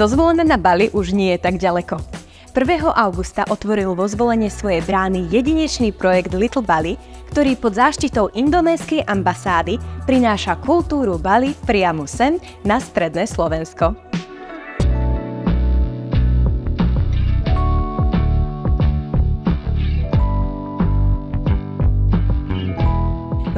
Zo Zvolena na Bali už nie je tak ďaleko. 1. augusta otvoril vo Zvolene svoje brány jedinečný projekt Little Bali, ktorý pod záštitou indonéskej ambasády prináša kultúru Bali priamo sem na stredné Slovensko.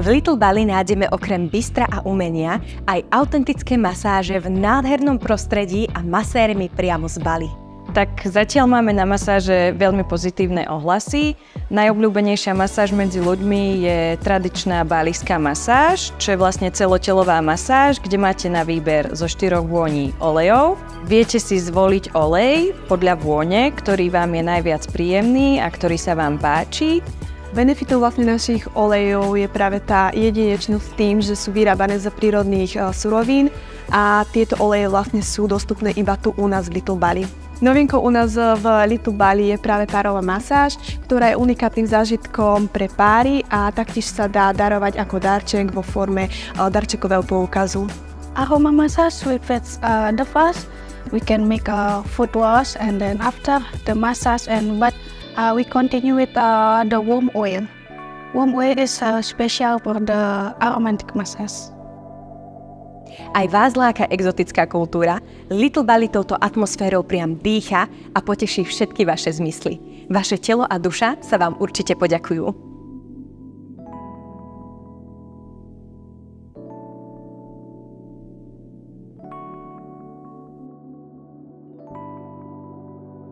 V Little Bali nájdeme okrem bistra a umenia aj autentické masáže v nádhernom prostredí a masérmi priamo z Bali. Tak zatiaľ máme na masáže veľmi pozitívne ohlasy. Najobľúbenejšia masáž medzi ľuďmi je tradičná balijská masáž, čo je vlastne celotelová masáž, kde máte na výber zo 4 vôní olejov. Viete si zvoliť olej podľa vône, ktorý vám je najviac príjemný a ktorý sa vám páči. Benefitom vlastne našich olejov je práve tá jedinečnosť tým, že sú vyrábané z prírodných surovín a tieto oleje vlastne sú dostupné iba tu u nás v Little Bali. Novinkou u nás v Little Bali je práve párová masáž, ktorá je unikátnym zážitkom pre páry a taktiež sa dá darovať ako darček vo forme darčekového poukazu. A home massage with the first we can make a foot wash and then after the massage we continue with the warm oil. Warm oil is special for the aromatic massage. Aj vás láka exotická kultúra? Little Bali touto atmosférou priam dýcha a poteší všetky vaše zmysly. Vaše telo a duša sa vám určite poďakujú.